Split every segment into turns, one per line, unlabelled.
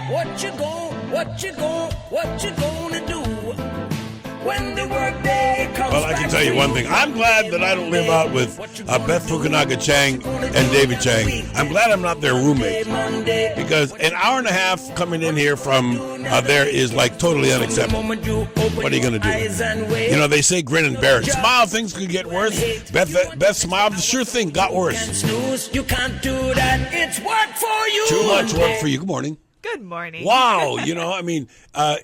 what you gonna do when the work day comes?
Well, I can tell you one thing. I'm glad that I don't live out with Beth Fukumoto Chang and David Chang. I'm glad I'm not their roommate, because an hour and a half coming in here from there is like totally unacceptable. What are you going to do? You know, they say grin and bear it. Smile, things could get worse. Beth smiled, the sure thing got worse.
You can't do that. It's work for you.
Too much work for you. Good morning.
Good morning.
Wow. You know, I mean,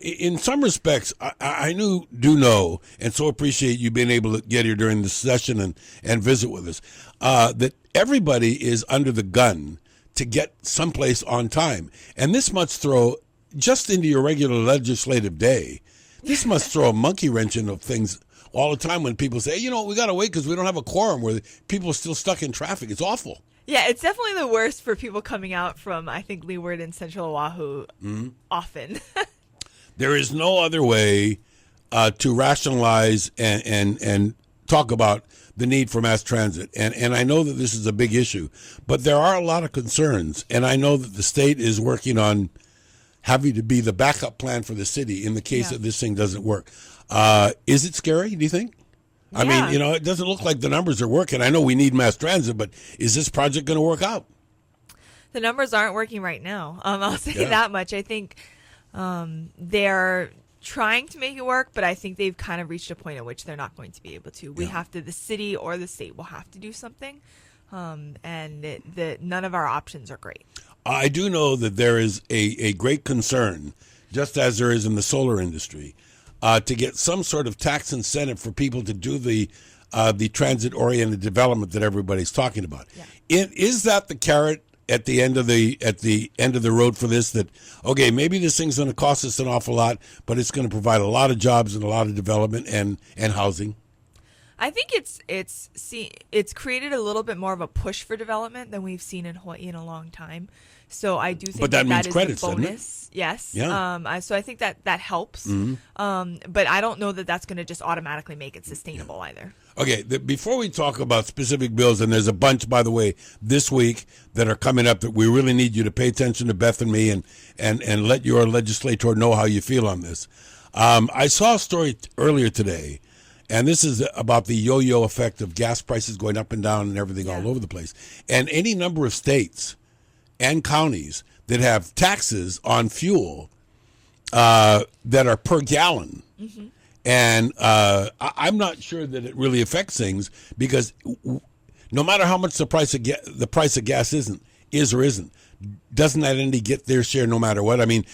in some respects, I do know, and so appreciate you being able to get here during the session and visit with us, that everybody is under the gun to get someplace on time. And this must throw, just into your regular legislative day, this must throw a monkey wrench into things all the time when people say, you know, we got to wait because we don't have a quorum, where people are still stuck in traffic. It's awful.
Yeah, it's definitely the worst for people coming out from, I think, Leeward and Central Oahu often.
There is no other way to rationalize and talk about the need for mass transit. And I know that this is a big issue, but there are a lot of concerns. And I know that the state is working on having to be the backup plan for the city in the case that this thing doesn't work. Is it scary, do you think? I mean, you know, it doesn't look like the numbers are working. I know we need mass transit, but is this project going to work out?
The numbers aren't working right now. I'll say that much. I think they're trying to make it work, but I think they've kind of reached a point at which they're not going to be able to. We have to, the city or the state will have to do something, and none of our options are great.
I do know that there is a great concern, just as there is in the solar industry, to get some sort of tax incentive for people to do the transit-oriented development that everybody's talking about. Yeah. Is that the carrot at the end of the road for this? That okay, maybe this thing's going to cost us an awful lot, but it's going to provide a lot of jobs and a lot of development and housing.
I think it's created a little bit more of a push for development than we've seen in Hawaii in a long time. So I do think
but that means
is
credits,
a bonus. Yes.
Yeah.
So I think that helps. Mm-hmm. But I don't know that that's going to just automatically make it sustainable either.
Okay. Before we talk about specific bills, and there's a bunch, by the way, this week that are coming up that we really need you to pay attention to Beth and me and let your legislator know how you feel on this. I saw a story earlier today. And this is about the yo-yo effect of gas prices going up and down and everything all over the place. And any number of states and counties that have taxes on fuel that are per gallon. Mm-hmm. And I'm not sure that it really affects things, because no matter how much the price of gas is or isn't, doesn't that entity get their share no matter what? I mean,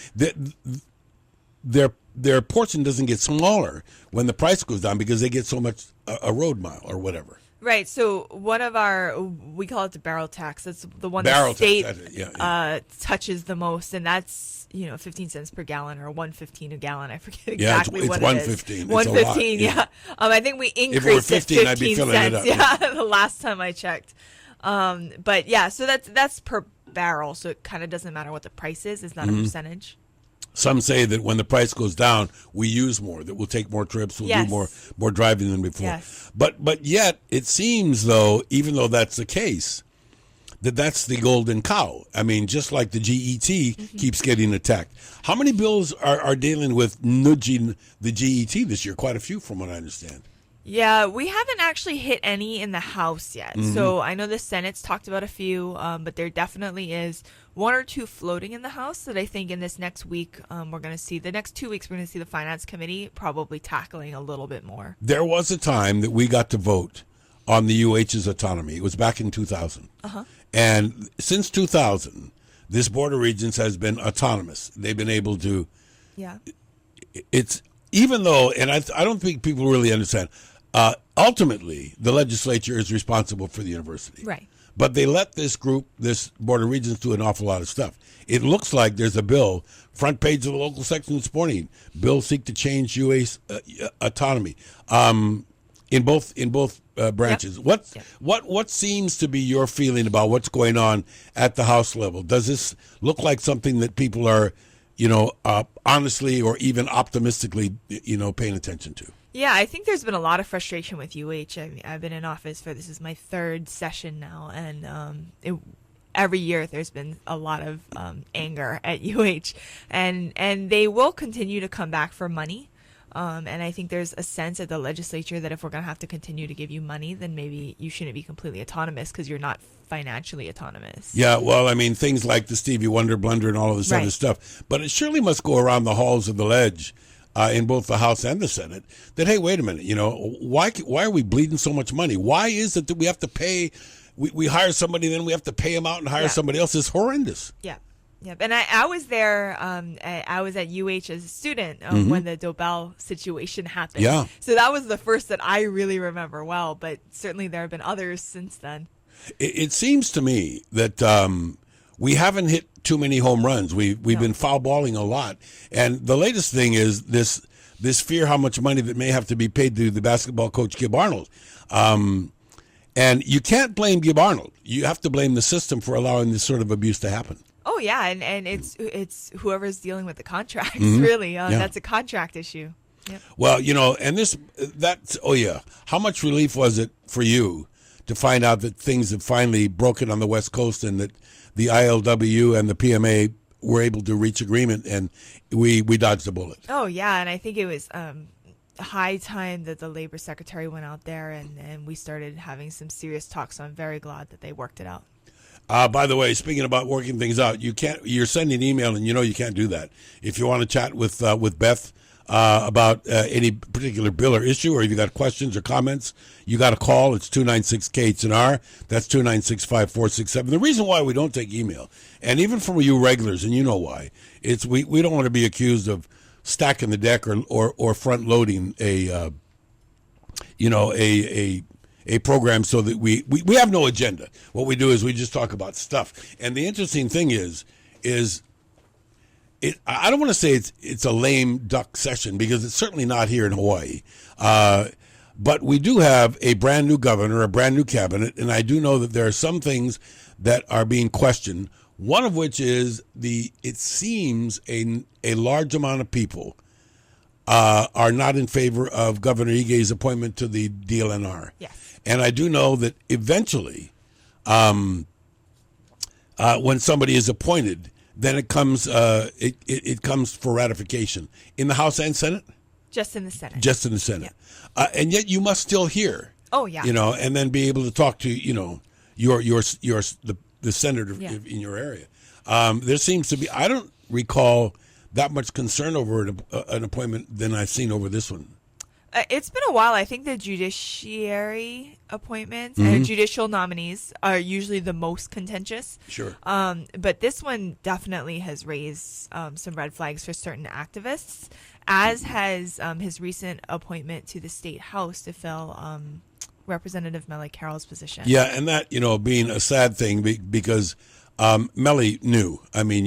their portion doesn't get smaller when the price goes down because they get so much a road mile or whatever.
Right. So one of we call it the barrel tax. That's the one the state touches the most, and that's 15 cents per gallon or $1.15 a gallon. I forget exactly what it is.
$1.15.
$1.15. Yeah. I think we increased
it 15
15
I'd be filling
cents.
it up.
Yeah, the last time I checked. But yeah, so that's per barrel. So it kind of doesn't matter what the price is. It's not a percentage.
Some say that when the price goes down, we use more, that we'll take more trips, we'll do more driving than before. Yes. But yet, it seems, though, even though that's the case, that's the golden cow. I mean, just like the GET keeps getting attacked. How many bills are dealing with nudging the GET this year? Quite a few, from what I understand.
Yeah, we haven't actually hit any in the House yet. Mm-hmm. So I know the Senate's talked about a few, but there definitely is one or two floating in the House that I think in this next week we're going to see. The next 2 weeks we're going to see the Finance Committee probably tackling a little bit more.
There was a time that we got to vote on the UH's autonomy. It was back in 2000. Uh-huh. And since 2000, this Board of Regents has been autonomous. They've been able to...
Yeah.
It's... Even though, and I don't think people really understand... ultimately, the legislature is responsible for the university.
Right.
But they let this Board of Regents, do an awful lot of stuff. It looks like there's a bill, front page of the local section this morning, bill seek to change UA's autonomy in both branches. Yep. What seems to be your feeling about what's going on at the House level? Does this look like something that people are, honestly or even optimistically, paying attention to?
Yeah, I think there's been a lot of frustration with UH. I've been in office this is my third session now, and every year there's been a lot of anger at UH, and they will continue to come back for money. And I think there's a sense at the legislature that if we're going to have to continue to give you money, then maybe you shouldn't be completely autonomous because you're not financially autonomous.
Yeah, well, I mean, things like the Stevie Wonder blunder and all of this other stuff. But it surely must go around the halls of the ledge in both the House and the Senate that, hey, wait a minute, why are we bleeding so much money? Why is it that we have to pay, we hire somebody, then we have to pay them out and hire somebody else? It's horrendous.
Yeah. Yeah, and I was there. I was at UH as a student when the Dobell situation happened.
Yeah.
So that was the first that I really remember well. But certainly there have been others since then.
It seems to me that we haven't hit too many home runs. We've been foul balling a lot, and the latest thing is this fear how much money that may have to be paid to the basketball coach Gib Arnold. And you can't blame Gib Arnold. You have to blame the system for allowing this sort of abuse to happen.
Oh yeah, and it's whoever's dealing with the contracts really. That's a contract issue. Yep.
Well, how much relief was it for you to find out that things have finally broken on the West Coast and that the ILWU and the PMA were able to reach agreement and we dodged a bullet?
Oh yeah, and I think it was high time that the labor secretary went out there and we started having some serious talks. So I'm very glad that they worked it out.
By the way, speaking about working things out, you're sending an email and you can't do that. If you want to chat with Beth about any particular bill or issue, or if you got questions or comments, you got to call. It's 296-KHNR. That's 296-5467. The reason why we don't take email, and even from you regulars, and you know why, it's we don't want to be accused of stacking the deck or front loading a program so that we have no agenda. What we do is we just talk about stuff. And the interesting thing is I don't want to say it's a lame duck session because it's certainly not here in Hawaii. But we do have a brand new governor, a brand new cabinet, and I do know that there are some things that are being questioned. One of which is it seems a large amount of people are not in favor of Governor Ige's appointment to the DLNR.
Yes.
And I do know that eventually, when somebody is appointed, then it comes it comes for ratification in the House and Senate.
Just in the Senate.
Just in the Senate, and yet you must still hear.
Oh yeah.
And then be able to talk to the senator in your area. There seems to be. I don't recall that much concern over an appointment than I've seen over this one.
It's been a while. I think the judiciary appointments and judicial nominees are usually the most contentious.
Sure.
But this one definitely has raised some red flags for certain activists, as has his recent appointment to the state house to fill Representative Melly Carroll's position.
Yeah, and that, being a sad thing because Melly knew. I mean,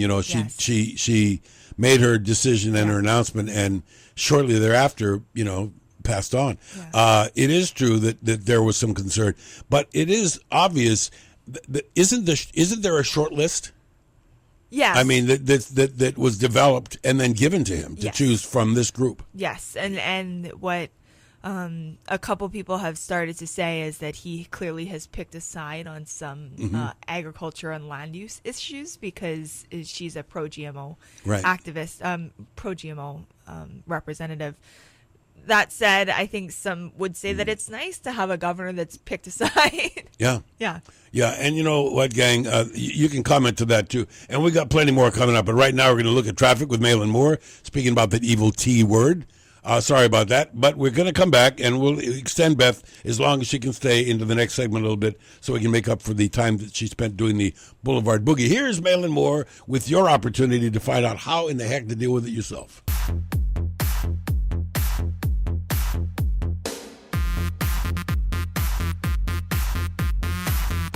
she made her decision and her announcement, and shortly thereafter, passed on. Yeah. It is true that there was some concern, but it is obvious that isn't there a short list?
Yes.
I mean that was developed and then given to him to choose from this group.
Yes, and what a couple people have started to say is that he clearly has picked a side on some agriculture and land use issues because she's a pro-GMO activist, pro-GMO representative. That said, I think some would say that it's nice to have a governor that's picked a side.
Yeah.
Yeah.
Yeah, and you know what, gang? You can comment to that, too. And we got plenty more coming up. But right now we're going to look at traffic with Malin Moore, speaking about that evil T word. Sorry about that. But we're going to come back, and we'll extend Beth as long as she can stay into the next segment a little bit so we can make up for the time that she spent doing the Boulevard Boogie. Here's Malin Moore with your opportunity to find out how in the heck to deal with it yourself.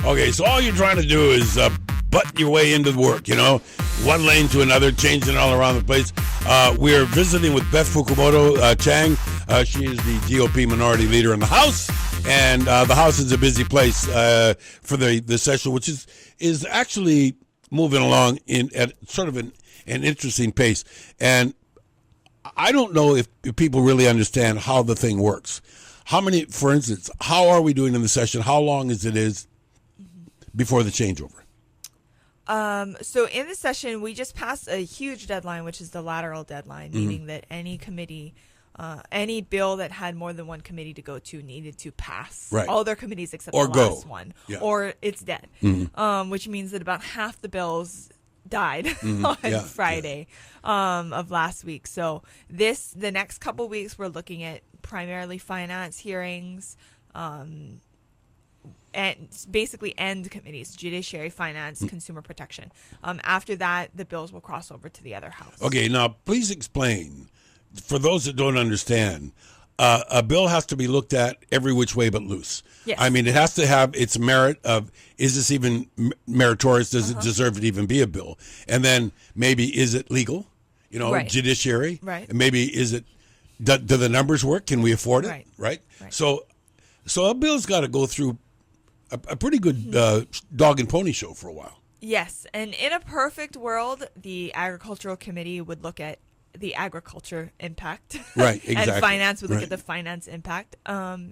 Okay, so all you're trying to do is butt your way into the work, one lane to another, changing it all around the place. We're visiting with Beth Fukumoto Chang. She is the GOP minority leader in the House, and the House is a busy place for the session, which is actually moving along at sort of an interesting pace. And I don't know if people really understand how the thing works. For instance, how are we doing in the session? How long is before the changeover?
So in this session, we just passed a huge deadline, which is the lateral deadline, meaning that any committee, any bill that had more than one committee to go to needed to pass all their committees except
Or
the
go.
last one,
Yeah.
or it's dead, which means that about half the bills died on Friday of last week. So the next couple weeks, we're looking at primarily finance hearings, and basically end committees: judiciary, finance, consumer protection. After that, the bills will cross over to the other house.
Okay, now please explain, for those that don't understand, a bill has to be looked at every which way but loose.
Yes.
I mean, it has to have its merit of, is this even meritorious? Does it deserve to even be a bill? And then maybe, is it legal? Judiciary?
Right.
And maybe, is it, do the numbers work? Can we afford it? Right? So a bill's got to go through a pretty good dog and pony show for a while.
Yes, and in a perfect world, the Agricultural Committee would look at the agriculture impact.
Right, exactly.
And finance would look at the finance impact.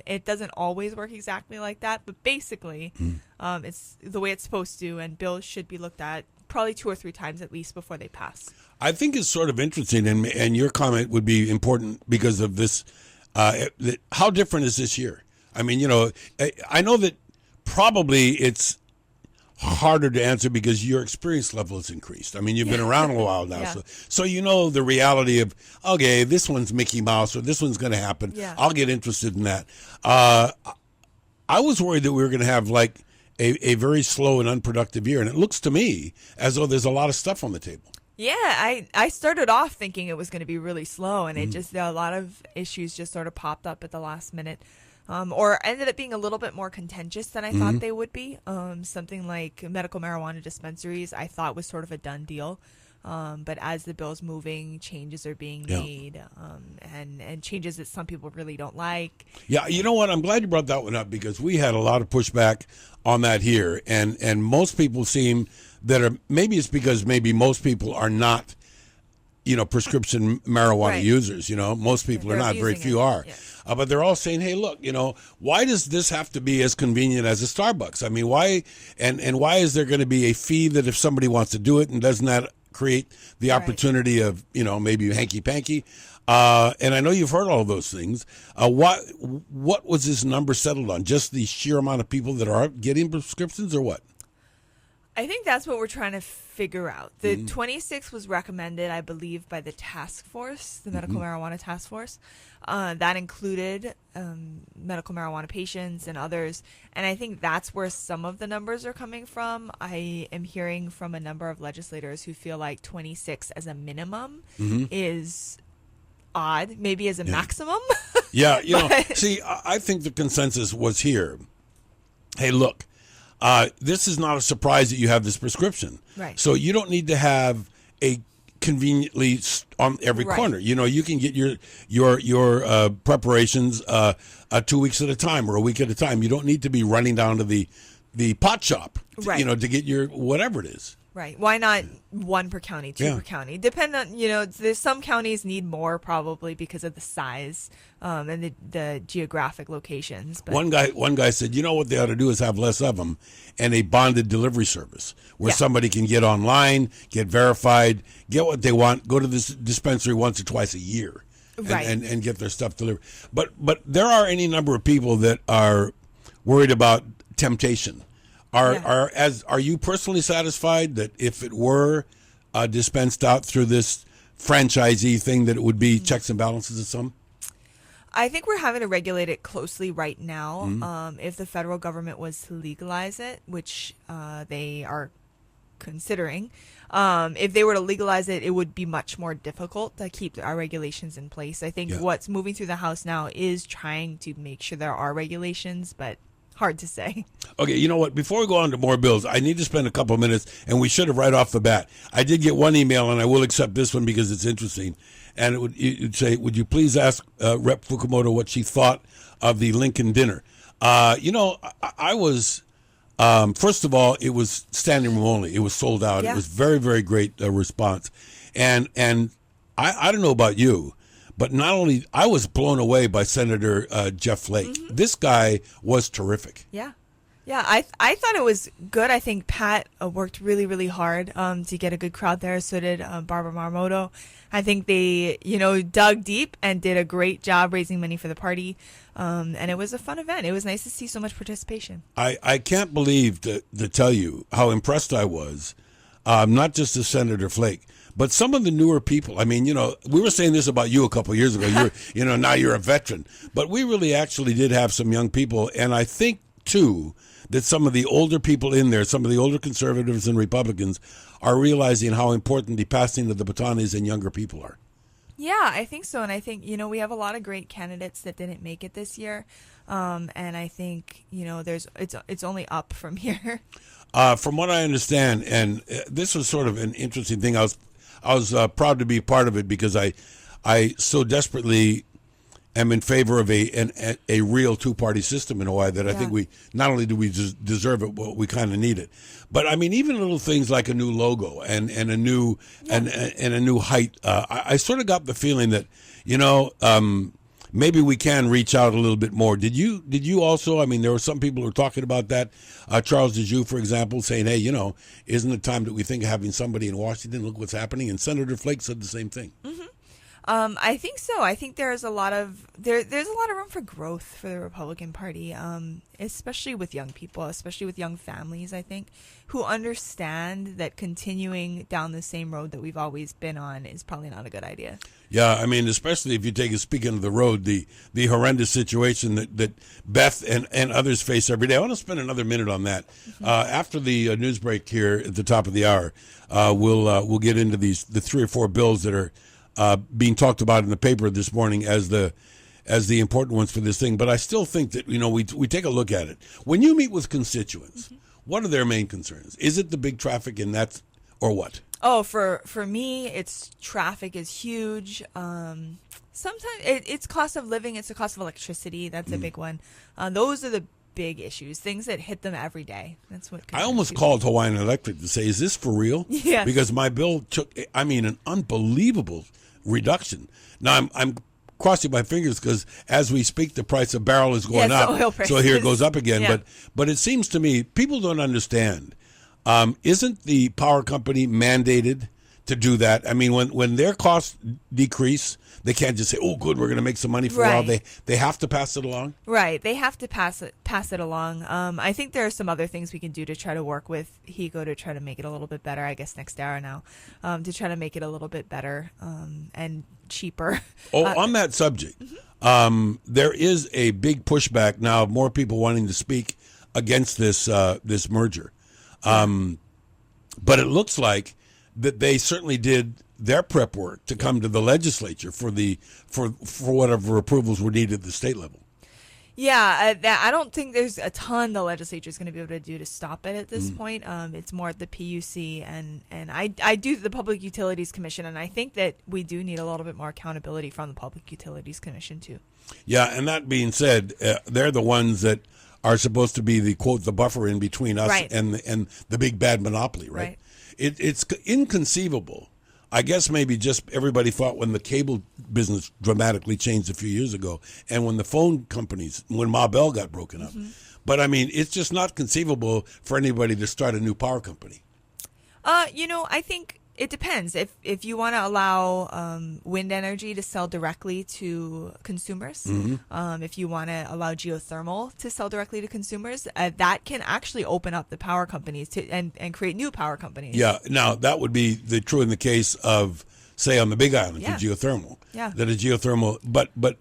It doesn't always work exactly like that, but basically it's the way it's supposed to, and bills should be looked at probably 2 or 3 times at least before they pass.
I think it's sort of interesting, and your comment would be important because of this. How different is this year? I mean, I know that probably it's harder to answer because your experience level has increased. I mean, you've been around a while now, so you know the reality of, okay, this one's Mickey Mouse or this one's going to happen.
Yeah.
I'll get interested in that. I was worried that we were going to have like a very slow and unproductive year, and it looks to me as though there's a lot of stuff on the table.
Yeah, I started off thinking it was going to be really slow, and it just, a lot of issues just sort of popped up at the last minute. Or ended up being a little bit more contentious than I thought they would be. Something like medical marijuana dispensaries, I thought was sort of a done deal. But as the bill's moving, changes are being made, and changes that some people really don't like.
Yeah, you know what? I'm glad you brought that one up because we had a lot of pushback on that here. And most people seem that are, maybe it's because maybe most people are not, prescription marijuana users. Most people are not, very few are.
Yeah.
But they're all saying, hey, look, why does this have to be as convenient as a Starbucks? I mean, why, and why is there going to be a fee that if somebody wants to do it, and doesn't that create the opportunity of, maybe hanky-panky? And I know you've heard all of those things. What was this number settled on? Just the sheer amount of people that are getting prescriptions, or what?
I think that's what we're trying to figure out. The 26 was recommended, I believe, by the task force, the medical marijuana task force. That included medical marijuana patients and others. And I think that's where some of the numbers are coming from. I am hearing from a number of legislators who feel like 26 as a minimum is odd, maybe as a maximum.
Yeah, see, I think the consensus was here. Hey, look. This is not a surprise that you have this prescription.
Right.
So you don't need to have a conveniently on every corner. You can get your preparations 2 weeks at a time or a week at a time. You don't need to be running down to the pot shop, to get your whatever it is.
Right. Why not 1 per county, 2 per county? Depend on, there's some counties need more probably because of the size and the geographic locations. But
one guy said, what they ought to do is have less of them and a bonded delivery service where somebody can get online, get verified, get what they want, go to this dispensary once or twice a year and get their stuff delivered. But there are any number of people that are worried about temptation. Are you personally satisfied that if it were dispensed out through this franchisee thing, that it would be checks and balances of some?
I think we're having to regulate it closely right now. If the federal government was to legalize it, which they are considering, if they were to legalize it, it would be much more difficult to keep our regulations in place. I think what's moving through the House now is trying to make sure there are regulations, but hard to say.
Okay, you know what? Before we go on to more bills, I need to spend a couple of minutes, and we should have right off the bat. I did get one email, and I will accept this one because it's interesting. And it would say, would you please ask Rep. Fukumoto what she thought of the Lincoln dinner? I was, first of all, it was standing room only. It was sold out.
Yeah.
It was very, very great response. And I don't know about you, but not only, I was blown away by Senator Jeff Flake. This guy was terrific.
Yeah. Yeah, I thought it was good. I think Pat worked really, really hard to get a good crowd there. So did Barbara Marmoto. I think they, dug deep and did a great job raising money for the party. And it was a fun event. It was nice to see so much participation.
I can't believe to tell you how impressed I was, not just the Senator Flake, but some of the newer people. I mean, we were saying this about you a couple of years ago. Now you're a veteran. But we really actually did have some young people. And I think, too, that some of the older people in there, some of the older conservatives and Republicans, are realizing how important the passing of the baton is and younger people are.
Yeah, I think so. And I think, we have a lot of great candidates that didn't make it this year. And I think, it's only up from here.
From what I understand, and this was sort of an interesting thing, I was proud to be part of it because I so desperately am in favor of a real two-party system in Hawaii that I think we not only do we deserve it, but we kind of need it. But I mean, even little things like a new logo and a new and a new height. I sort of got the feeling that maybe we can reach out a little bit more. Did you also? I mean, there were some people who were talking about that. Charles Dejoux, for example, saying, "Hey, isn't it time that we think of having somebody in Washington? Look what's happening." And Senator Flake said the same thing.
Mm-hmm. I think so. I think there's a lot of room for growth for the Republican Party, especially with young people, especially with young families, I think, who understand that continuing down the same road that we've always been on is probably not a good idea.
Yeah, I mean, especially if you take a speaking of the road, the horrendous situation that Beth and others face every day. I want to spend another minute on that. Mm-hmm. After the news break here at the top of the hour, we'll get into the 3 or 4 bills that are being talked about in the paper this morning as the important ones for this thing. But I still think that, we take a look at it. When you meet with constituents, mm-hmm. what are their main concerns? Is it the big traffic and that's, or what?
Oh, for me, it's traffic is huge. Sometimes it's cost of living. It's the cost of electricity. That's a big one. Those are the big issues, things that hit them every day. That's what
I almost called Hawaiian Electric to say, is this for real?
Yeah.
Because my bill took, an unbelievable reduction. Now I'm crossing my fingers because as we speak, the price of barrel is going up.
Oil prices.
So here it goes up again.
Yeah.
But it seems to me people don't understand. Isn't the power company mandated to do that? I mean, when their costs decrease, they can't just say, "Oh, good, we're going to make some money for a while." They have to pass it along.
Right, they have to pass it along. I think there are some other things we can do to try to work with HECO to try to make it a little bit better. I guess next hour now, to try to make it a little bit better and cheaper.
Oh, on that subject, mm-hmm. There is a big pushback now of more people wanting to speak against this merger. But it looks like that they certainly did their prep work to come to the legislature for whatever approvals were needed at the state level.
Yeah, I don't think there's a ton the legislature is going to be able to do to stop it at this point. It's more at the PUC, and I do the Public Utilities Commission, and I think that we do need a little bit more accountability from the Public Utilities Commission too. Yeah,
and that being said, they're the ones that are supposed to be the quote the buffer in between us and the big bad monopoly, right? It's inconceivable. I guess maybe just everybody thought when the cable business dramatically changed a few years ago and when the phone companies, when Ma Bell got broken up. Mm-hmm. But I mean, it's just not conceivable for anybody to start a new power company.
I think it depends. If you want to allow wind energy to sell directly to consumers, mm-hmm. If you want to allow geothermal to sell directly to consumers, that can actually open up the power companies to and create new power companies.
Yeah. Now that would be true in the case of, say, on the Big Island for geothermal.
Yeah.
That a geothermal, but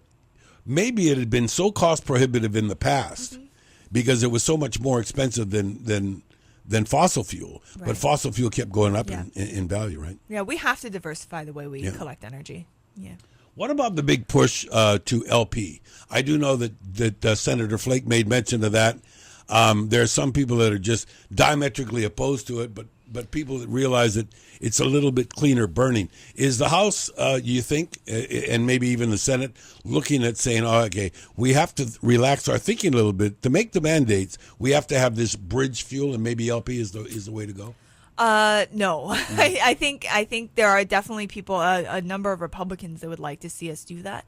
maybe it had been so cost prohibitive in the past mm-hmm. because it was so much more expensive than fossil fuel, but fossil fuel kept going up in value, right?
Yeah, we have to diversify the way we collect energy. Yeah.
What about the big push to LP? I do know that Senator Flake made mention of that. There are some people that are just diametrically opposed to it, but people that realize that it's a little bit cleaner burning. Is the House, you think, and maybe even the Senate, looking at saying, oh, okay, we have to relax our thinking a little bit to make the mandates? We have to have this bridge fuel, and maybe LP is the way to go?
No, I think there are definitely people, a number of Republicans that would like to see us do that.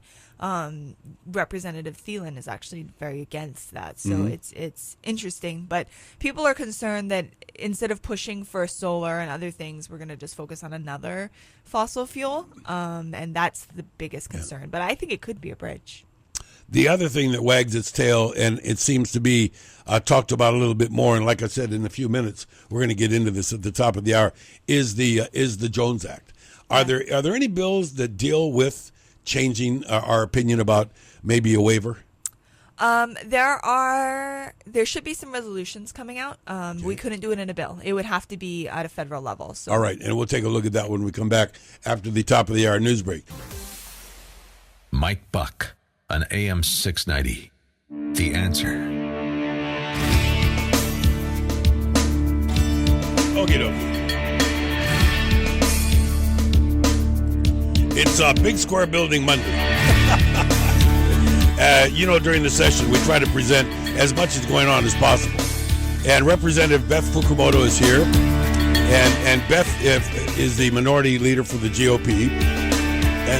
Representative Thielen is actually very against that, so it's interesting. But people are concerned that instead of pushing for solar and other things, we're going to just focus on another fossil fuel, and that's the biggest concern. But I think it could be a bridge.
The other thing that wags its tail, and it seems to be talked about a little bit more, and like I said, in a few minutes, we're going to get into this at the top of the hour, is the Jones Act. Are there any bills that deal with changing our opinion about maybe a waiver?
There should be some resolutions coming out. We couldn't do it in a bill. It would have to be at a federal level. So.
All right, and we'll take a look at that when we come back after the top of the hour news break.
Mike Buck on AM 690. The Answer.
Okie doke. It's Big Square Building Monday. During the session, we try to present as much as going on as possible. And Representative Beth Fukumoto is here. And Beth is the minority leader for the GOP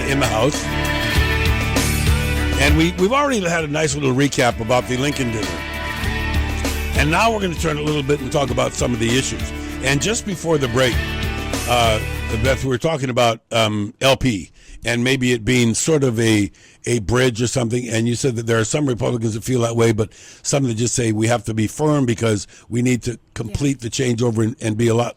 in the House. And we've already had a nice little recap about the Lincoln dinner. And now we're going to turn a little bit and talk about some of the issues. And just before the break, Beth, we were talking about LP and maybe it being sort of a bridge or something. And you said that there are some Republicans that feel that way, but some that just say we have to be firm because we need to complete the changeover and be a lot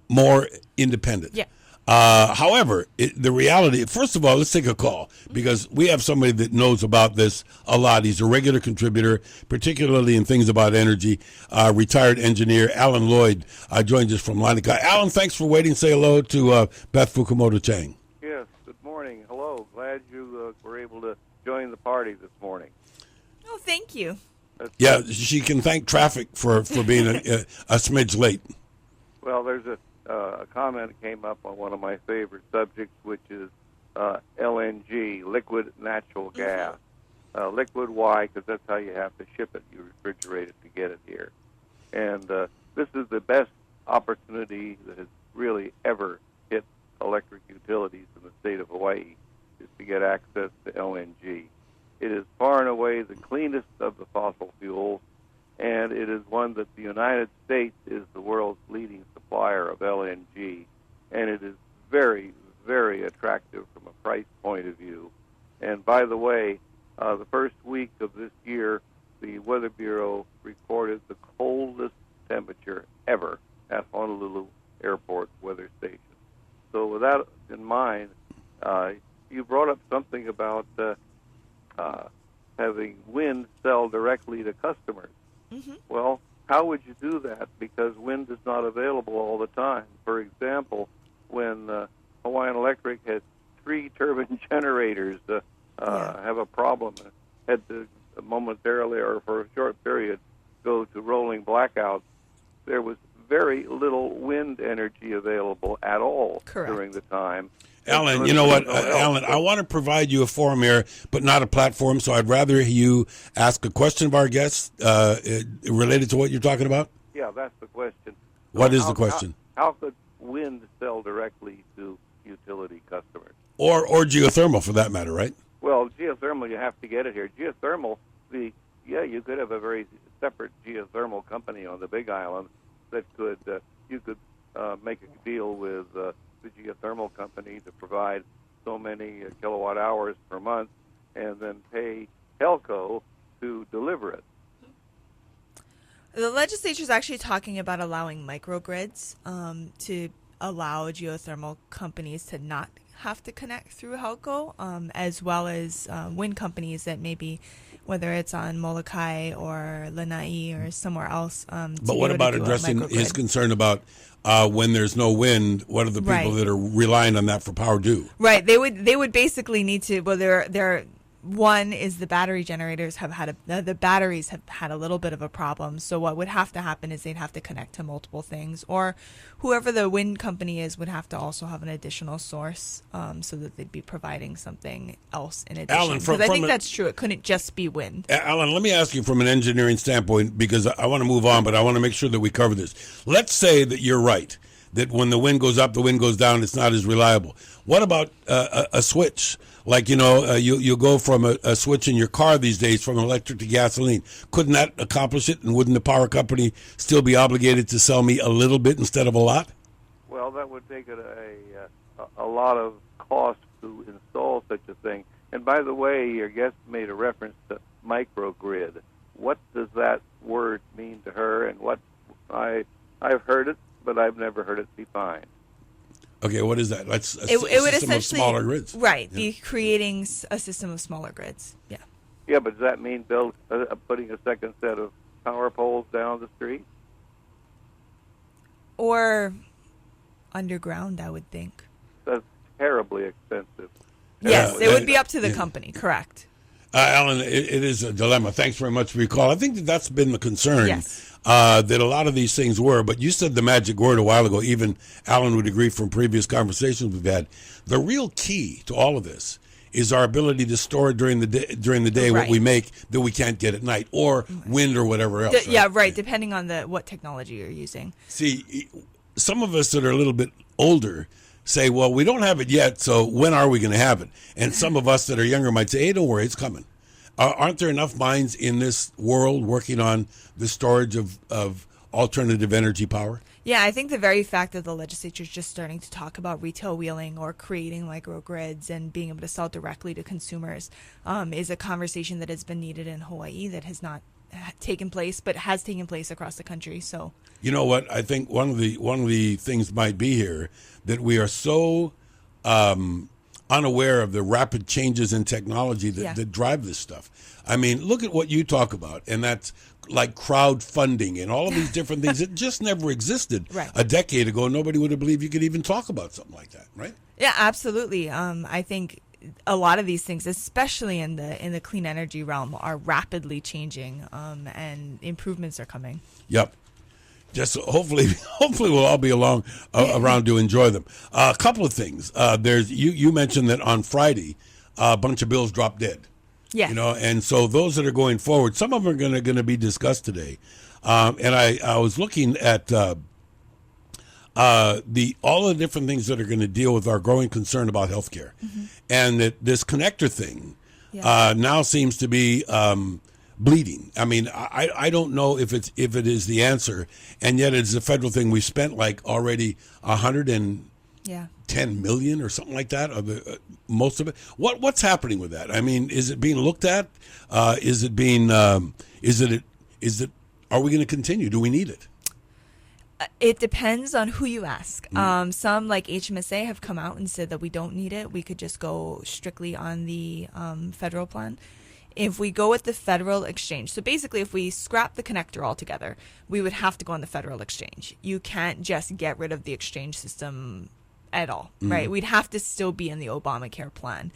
more independent.
Yeah.
However, the reality, first of all, let's take a call because we have somebody that knows about this a lot. He's a regular contributor, particularly in things about energy. Retired engineer Alan Lloyd joins us from Lanaka. Alan, thanks for waiting. Say hello to Beth Fukumoto Chang.
Yes, good morning. Hello. Glad you were able to join the party this morning.
Oh, thank you.
Yeah, she can thank traffic for being a smidge late.
Well, there's a comment that came up on one of my favorite subjects, which is LNG, liquid natural gas. Liquid, why? Because that's how you have to ship it. You refrigerate it to get it here. And this is the best opportunity that has really ever hit electric utilities in the state of Hawaii, is to get access to LNG. It is far and away the cleanest of the fossil fuels, and it is one that the United States is the world's leading supplier of LNG, and it is very, very attractive from a price point of view. And by the way, the first week of this year, the Weather Bureau recorded the coldest temperature ever at Honolulu Airport Weather Station. So with that in mind, you brought up something about having wind sell directly to customers. Mm-hmm. Well, how would you do that? Because wind is not available all the time. For example, when Hawaiian Electric had 3 turbine generators have a problem, had to momentarily or for a short period go to rolling blackouts, there was very little wind energy available at all during the time.
Alan, you know what, Alan, I want to provide you a forum here, but not a platform, so I'd rather you ask a question of our guests related to what you're talking about.
Yeah, that's the question.
What is the question?
How could wind sell directly to utility customers?
Or geothermal, for that matter, right?
Well, geothermal, you have to get it here. Geothermal, you could have a very separate geothermal company on the Big Island that could, you could make a deal with the geothermal company to provide so many kilowatt hours per month and then pay Telco to deliver it.
The legislature is actually talking about allowing microgrids to allow geothermal companies to not have to connect through Helco, as well as wind companies that maybe, whether it's on Molokai or Lanai or somewhere else.
But what about addressing his concern about when there's no wind? What are the people that are relying on that for power do?
Right. They would basically need to. Well, they're one is the battery generators the batteries have had a little bit of a problem. So what would have to happen is they'd have to connect to multiple things, or whoever the wind company is would have to also have an additional source, so that they'd be providing something else in addition.
Alan,
Because I think that's true. It couldn't just be wind.
Alan, let me ask you from an engineering standpoint, because I want to move on, but I want to make sure that we cover this. Let's say that you're right, that when the wind goes up, the wind goes down, it's not as reliable. What about a switch? Like, you go from a switch in your car these days from electric to gasoline. Couldn't that accomplish it? And wouldn't the power company still be obligated to sell me a little bit instead of a lot?
Well, that would take it a lot of cost to install such a thing. And by the way, your guest made a reference to microgrid. What does that word mean to her? And I've heard it, but I've never heard it defined.
Okay, what is that? That's
It would
system of
essentially,
smaller grids.
right, be creating a system of smaller grids. Yeah.
Yeah, but does that mean putting a second set of power poles down the street?
Or underground, I would think.
That's terribly expensive.
Yes, it would be up to the company, correct.
Alan, it is a dilemma. Thanks very much for your call. I think that's been the concern,
Yes.
that a lot of these things were. But you said the magic word a while ago. Even Alan would agree from previous conversations we've had. The real key to all of this is our ability to store during the day what
Right.
we make that we can't get at night, or wind or whatever else.
Yeah, right, depending on what technology you're using.
See, some of us that are a little bit older say, well, we don't have it yet, so when are we going to have it? And some of us that are younger might say, hey, don't worry, it's coming. Aren't there enough minds in this world working on the storage of alternative energy power?
Yeah, I think the very fact that the legislature is just starting to talk about retail wheeling or creating microgrids and being able to sell directly to consumers is a conversation that has been needed in Hawaii that has not taken place, but has taken place across the country. So,
you know what? I think one of the things might be here that we are so unaware of the rapid changes in technology that drive this stuff. I mean, look at what you talk about, and that's like crowdfunding and all of these different things. It just never existed
Right.
a decade ago. Nobody would have believed you could even talk about something like that, right?
yeah, absolutely. I think a lot of these things, especially in the clean energy realm, are rapidly changing, and improvements are coming.
Yep. Just hopefully we'll all be around to enjoy them. A couple of things. There's you mentioned that on Friday, a bunch of bills dropped dead.
Yeah.
And so those that are going forward, some of them are going to be discussed today. And I was looking at all the different things that are going to deal with our growing concern about healthcare, and that this connector thing now seems to be bleeding. I mean, I don't know if it is the answer, and yet it's a federal thing. We spent like already $110 million or something like that of most of it. What's happening with that? I mean, is it being looked at? Are we going to continue? Do we need it?
It depends on who you ask. Some, like HMSA, have come out and said that we don't need it. We could just go strictly on the federal plan. If we go with the federal exchange, so basically if we scrap the connector altogether, we would have to go on the federal exchange. You can't just get rid of the exchange system at all, right? We'd have to still be in the Obamacare plan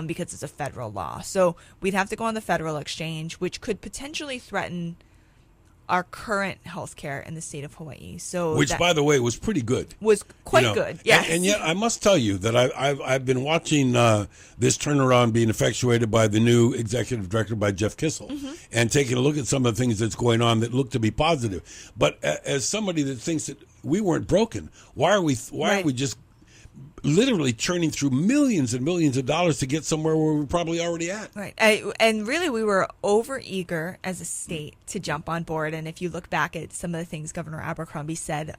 because it's a federal law. So we'd have to go on the federal exchange, which could potentially threaten our current healthcare in the state of Hawaii. So
Which, by the way, was pretty good.
Was quite good, yes.
And yet, I must tell you that I've been watching this turnaround being effectuated by the new executive director, by Jeff Kissel, and taking a look at some of the things that's going on that look to be positive. But as somebody that thinks that we weren't broken, why are we just literally churning through millions and millions of dollars to get somewhere where we're probably already at?
Right. And really, we were over eager as a state to jump on board. And if you look back at some of the things Governor Abercrombie said,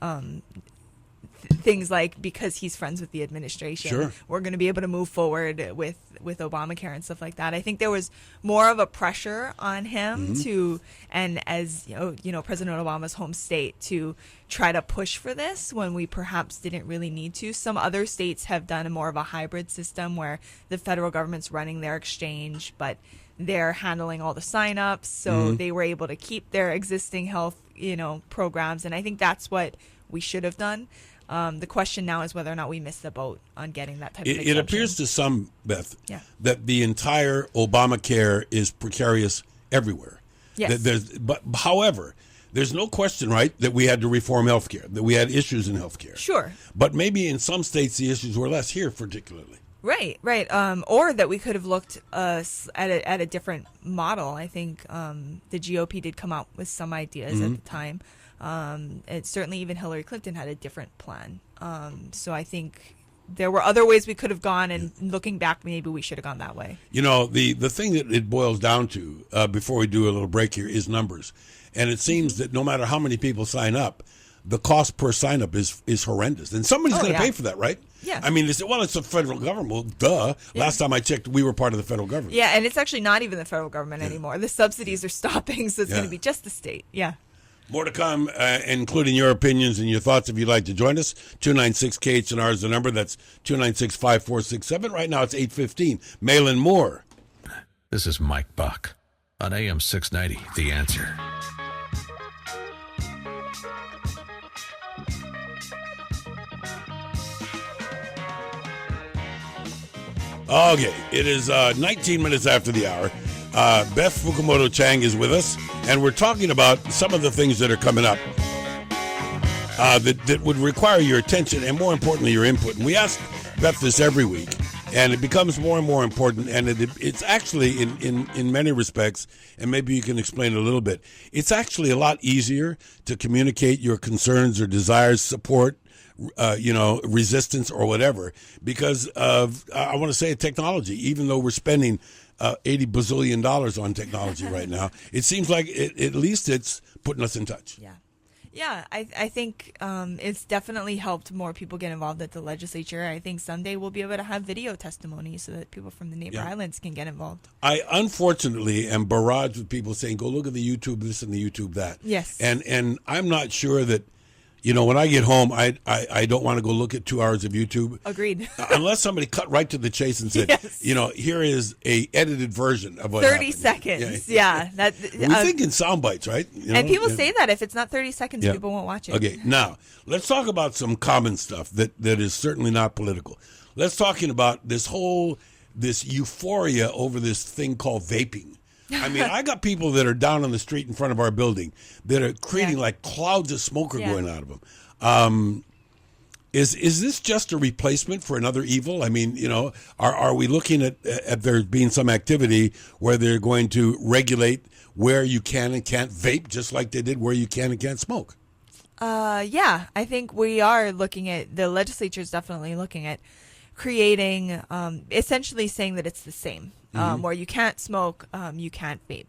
things like, because he's friends with the administration,
Sure.
we're going to be able to move forward with Obamacare and stuff like that. I think there was more of a pressure on him to, and as you know, President Obama's home state, to try to push for this when we perhaps didn't really need to. Some other states have done more of a hybrid system where the federal government's running their exchange, but they're handling all the signups, so they were able to keep their existing health, programs. And I think that's what we should have done. The question now is whether or not we missed the boat on getting that type of
It
exemption.
appears to some, Beth,
Yeah.
that the entire Obamacare is precarious everywhere.
Yes.
However, there's no question, right, that we had to reform healthcare, that we had issues in healthcare.
Sure.
But maybe in some states the issues were less, here particularly.
Right. Or that we could have looked at a different model. I think the GOP did come out with some ideas at the time. And certainly even Hillary Clinton had a different plan. So I think there were other ways we could have gone, and looking back, maybe we should have gone that way.
You know, the thing that it boils down to, before we do a little break here, is numbers. And it seems that no matter how many people sign up, the cost per sign up is horrendous. And somebody's going to pay for that, right?
Yeah.
I mean, they say, well, it's the federal government. Well, duh. Yeah. Last time I checked, we were part of the federal government.
Yeah, and it's actually not even the federal government anymore. The subsidies are stopping, so it's going to be just the state. Yeah.
More to come, including your opinions and your thoughts if you'd like to join us. 296-KHNR is the number. That's 296-5467. Right now it's 8:15. Malin Moore.
This is Mike Buck on AM 690, The Answer.
Okay, it is 19 minutes after the hour. Beth Fukumoto Chang is with us, and we're talking about some of the things that are coming up that would require your attention and, more importantly, your input. And we ask Beth this every week, and it becomes more and more important, and it's actually, in many respects, and maybe you can explain a little bit, it's actually a lot easier to communicate your concerns or desires, support, resistance or whatever, because of, I want to say, technology. Even though we're spending $80 bazillion on technology right now, it seems like at least it's putting us in touch.
Yeah, I think it's definitely helped more people get involved at the legislature. I think someday we'll be able to have video testimony so that people from the neighbor islands can get involved. I
unfortunately am barraged with people saying, go look at the YouTube this and the YouTube that.
Yes.
And I'm not sure that, when I get home, I don't want to go look at 2 hours of YouTube.
Agreed.
Unless somebody cut right to the chase and said, here is a edited version of what
30
happened.
seconds. We
think in sound bites, right?
And people say that if it's not 30 seconds, people won't watch it.
Okay, now, let's talk about some common stuff that is certainly not political. Let's talk about this euphoria over this thing called vaping. I mean, I got people that are down on the street in front of our building that are creating like clouds of smoke are going out of them. Is this just a replacement for another evil? I mean, are we looking at there being some activity where they're going to regulate where you can and can't vape, just like they did where you can and can't smoke?
I think we are looking at, the legislature is definitely looking at creating, essentially saying that it's the same. Where you can't smoke, you can't vape,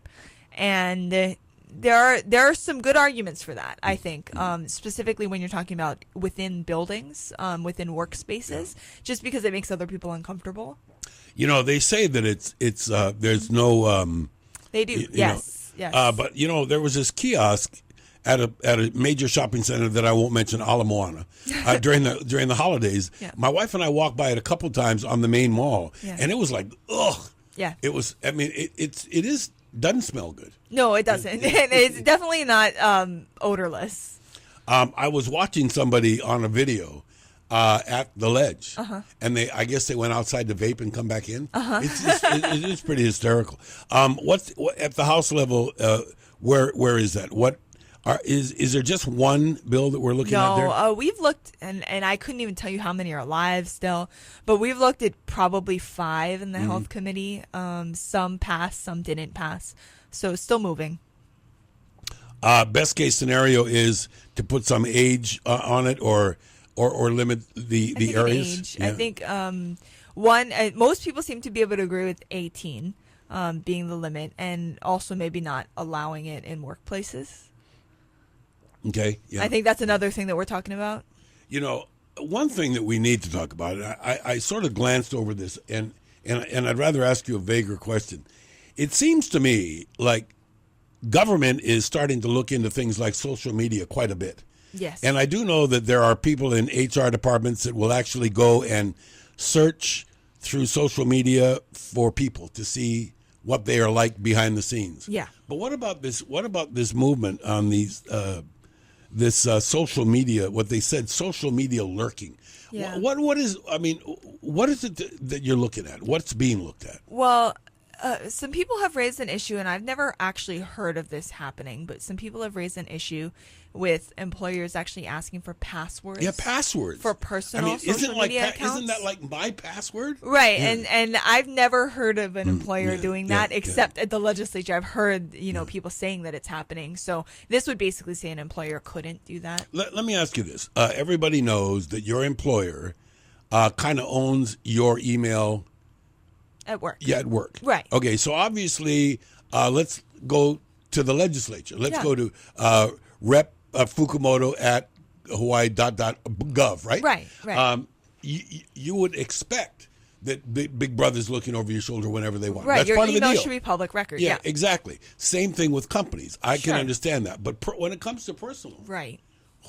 and there are some good arguments for that. I think, specifically when you're talking about within buildings, within workspaces, just because it makes other people uncomfortable.
They say that it's there's no.
They do, yes.
But there was this kiosk at a major shopping center that I won't mention, Ala Moana, during the holidays. Yeah. My wife and I walked by it a couple times on the main mall, and it was like, ugh.
Yeah.
It was. I mean, it doesn't smell good.
No, it doesn't. It's definitely not odorless.
I was watching somebody on a video at the ledge, and I guess they went outside to vape and come back in. It is pretty hysterical. What's at the House level? Where is that? What? Is there just one bill that we're looking at there?
No, we've looked, and I couldn't even tell you how many are alive still, but we've looked at probably 5 in the Health Committee. Some passed, some didn't pass, so still moving.
Best case scenario is to put some age on it, or limit the areas.
I think most people seem to be able to agree with 18 being the limit, and also maybe not allowing it in workplaces.
Okay. Yeah.
I think that's another thing that we're talking about.
One thing that we need to talk about, I sort of glanced over this, and I'd rather ask you a vaguer question. It seems to me like government is starting to look into things like social media quite a bit.
Yes.
And I do know that there are people in HR departments that will actually go and search through social media for people to see what they are like behind the scenes.
Yeah.
But what about this movement on these this social media, what they said, social media lurking.
Yeah.
What is it that you're looking at? What's being looked at?
Well, some people have raised an issue, and I've never actually heard of this happening, but some people have raised an issue with employers actually asking for passwords.
Yeah, passwords
for personal social media accounts.
Isn't that like my password?
Right,
Yeah.
and I've never heard of an employer doing that,
yeah.
except at the legislature. I've heard people saying that it's happening. So this would basically say an employer couldn't do that.
Let me ask you this: everybody knows that your employer kind of owns your email.
At work.
Yeah, at work.
Right.
Okay, so obviously, let's go to the legislature. Let's go to Rep. Fukumoto at Hawaii.gov, right?
Right.
You would expect that Big Brother's looking over your shoulder whenever they want.
Right.
That's
Your
part of the
email
deal.
should be public record.
Yeah,
Yeah.
exactly. Same thing with companies. I can
Sure.
understand that. But when it comes to personal,
Right.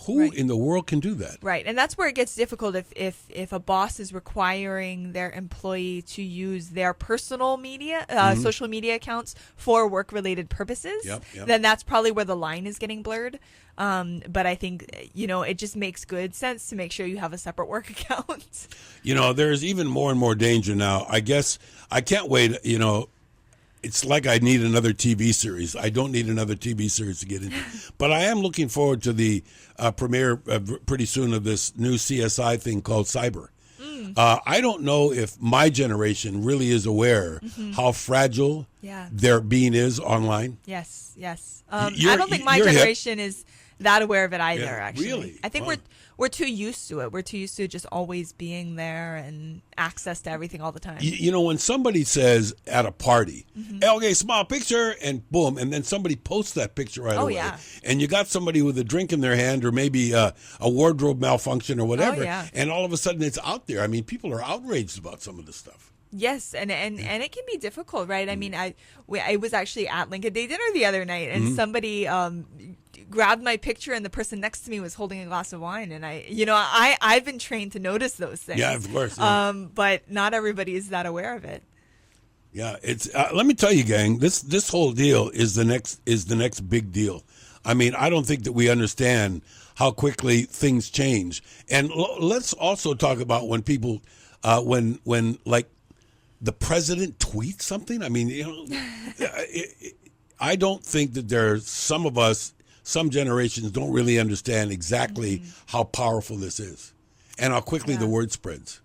who
Right.
in the world can do that?
Right, and that's where it gets difficult if a boss is requiring their employee to use their personal media, social media accounts for work-related purposes.
Yep.
Then that's probably where the line is getting blurred. But I think it just makes good sense to make sure you have a separate work account.
There's even more and more danger now. I guess I can't wait. It's like I need another TV series. I don't need another TV series to get into. But I am looking forward to the premiere pretty soon of this new CSI thing called Cyber. I don't know if my generation really is aware how fragile their being is online.
Yes.
You're-
I don't think my
you're hip.
generation is that aware of it either.
Yeah,
actually,
really?
I think
Wow.
we're too used to it. We're too used to just always being there and access to everything all the time.
When somebody says at a party, "Hey, okay, small picture," and boom, and then somebody posts that picture right away.
Yeah.
And you got somebody with a drink in their hand or maybe a wardrobe malfunction or whatever,
yeah.
and all of a sudden it's out there. I mean, people are outraged about some of this stuff.
Yes, and it can be difficult, right? I mean, I was actually at Lincoln Day dinner the other night, and somebody grabbed my picture, and the person next to me was holding a glass of wine, and I've been trained to notice those things.
Yeah, of course. Yeah.
But not everybody is that aware of it.
Yeah, it's. Let me tell you, gang. This whole deal is the next big deal. I mean, I don't think that we understand how quickly things change. And let's also talk about when people, when like the president tweets something. I mean, I don't think that there's some generations don't really understand exactly how powerful this is and how quickly the word spreads.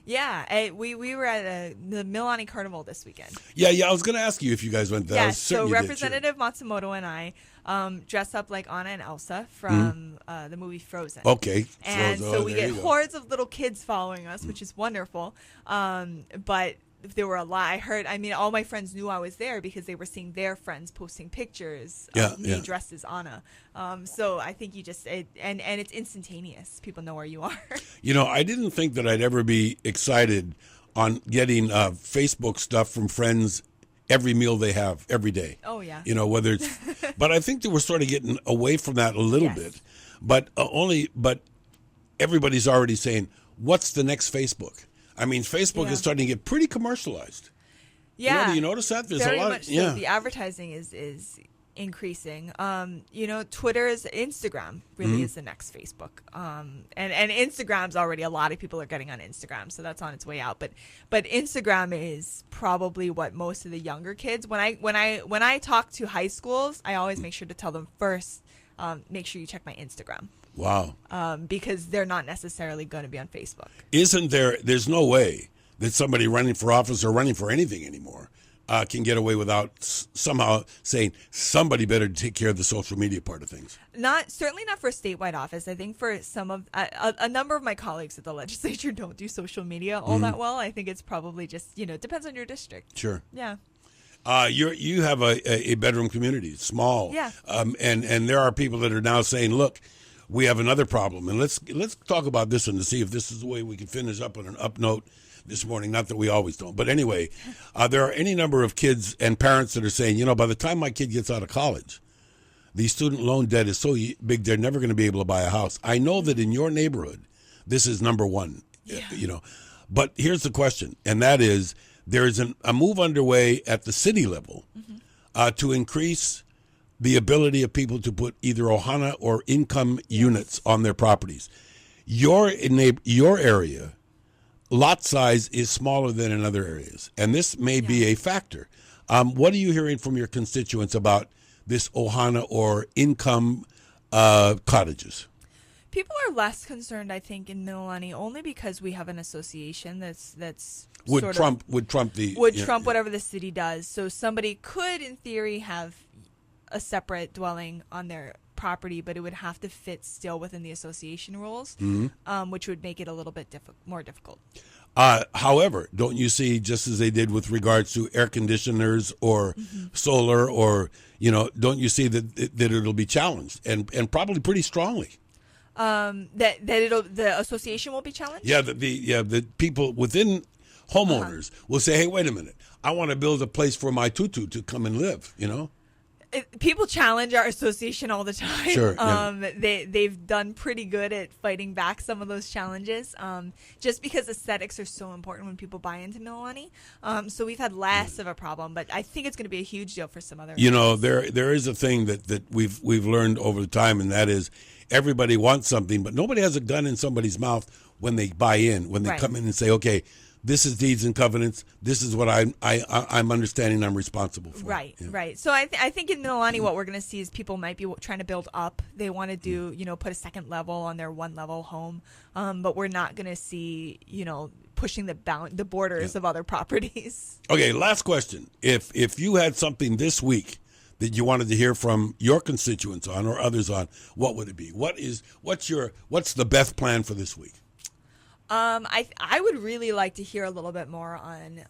Yeah, we were at the Milani Carnival this weekend.
Yeah, I was going to ask you if you guys went there.
Yeah,
I was certain
so
you did,
Representative Matsumoto and I dress up like Anna and Elsa from the movie Frozen.
Okay.
And
Frozen.
so
Oh,
we
there
get
you go.
hordes of little kids following us, which is wonderful. But there were a lot. I heard, all my friends knew I was there because they were seeing their friends posting pictures of me dressed as Anna. So I think and it's instantaneous. People know where you are.
I didn't think that I'd ever be excited on getting Facebook stuff from friends every meal they have every day.
Oh, yeah.
Whether it's, but I think that we're sort of getting away from that a little bit. But but everybody's already saying, what's the next Facebook? I mean, Facebook is starting to get pretty commercialized.
Yeah.
Do you notice that? There's
Very
a lot
much so. The advertising is increasing. Twitter's Instagram really is the next Facebook. And Instagram's already, a lot of people are getting on Instagram, so that's on its way out. But Instagram is probably what most of the younger kids, when I talk to high schools, I always make sure to tell them first, make sure you check my Instagram.
Wow.
Because they're not necessarily going to be on Facebook.
There's no way that somebody running for office or running for anything anymore can get away without somehow saying somebody better take care of the social media part of things.
Certainly not for a statewide office. I think for some of a number of my colleagues at the legislature don't do social media all that well. I think it's probably just depends on your district.
Sure.
Yeah.
You have a bedroom community, it's small.
Yeah.
And there are people that are now saying, look, we have another problem, and let's talk about this one to see if this is the way we can finish up on an up note this morning. Not that we always don't, but anyway, there are any number of kids and parents that are saying, by the time my kid gets out of college, the student loan debt is so big they're never going to be able to buy a house. I know that in your neighborhood, this is number one.
Yeah.
But here's the question, and that is there is a move underway at the city level to increase the ability of people to put either ohana or income units on their properties. Your area, lot size is smaller than in other areas, and this may be a factor. What are you hearing from your constituents about this ohana or income cottages?
People are less concerned, I think, in Mililani only because we have an association that's
Would trump
whatever the city does. So somebody could, in theory, have a separate dwelling on their property, but it would have to fit still within the association rules, which would make it a little bit more difficult.
However, don't you see, just as they did with regards to air conditioners or solar, or don't you see that it'll be challenged and probably pretty strongly?
The association will be challenged.
Yeah, the people within homeowners will say, "Hey, wait a minute! I want to build a place for my tutu to come and live."
People challenge our association all the time.
Sure.
They've done pretty good at fighting back some of those challenges. Just because aesthetics are so important when people buy into Mililani. So we've had less of a problem, but I think it's going to be a huge deal for some other.
There is a thing that we've learned over the time, and that is everybody wants something, but nobody has a gun in somebody's mouth when they buy in. When they come in and say, "Okay, this is deeds and covenants. This is what I'm understanding I'm responsible for."
Right. So I think in Mililani, what we're going to see is people might be trying to build up. They want to do, put a second level on their one level home. But we're not going to see, pushing the borders of other properties.
Okay, last question. If you had something this week that you wanted to hear from your constituents on or others on, what would it be? What's the Beth plan for this week?
I would really like to hear a little bit more on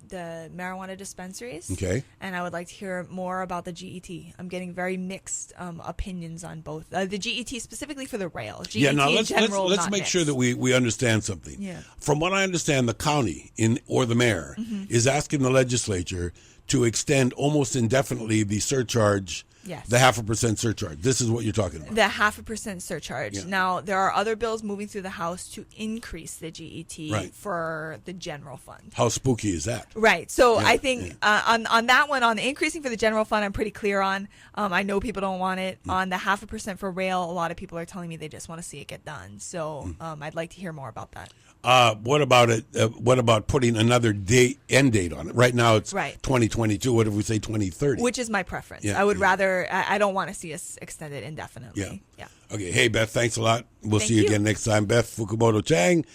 the marijuana dispensaries.
Okay.
And I would like to hear more about the GET. I'm getting very mixed opinions on both. The GET specifically for the rail. GET
now
let's
make sure that we understand something.
Yeah.
From what I understand, the county or the mayor is asking the legislature to extend almost indefinitely the surcharge.
Yes.
The 0.5% surcharge. This is what you're talking about.
The 0.5% surcharge.
Yeah.
Now, there are other bills moving through the House to increase the GET for the general fund.
How spooky is that?
Right. So I think on that one, on the increasing for the general fund, I'm pretty clear on. I know people don't want it. On the 0.5% for rail, a lot of people are telling me they just want to see it get done. So I'd like to hear more about that.
What about it? What about putting another end date on it? Right now it's 2022. What if we say 2030?
Which is my preference.
Yeah,
I would rather. I don't want to see us extend it indefinitely.
Yeah. Okay. Hey, Beth. Thanks a lot. We'll see you again next time. Beth Fukumoto Chang,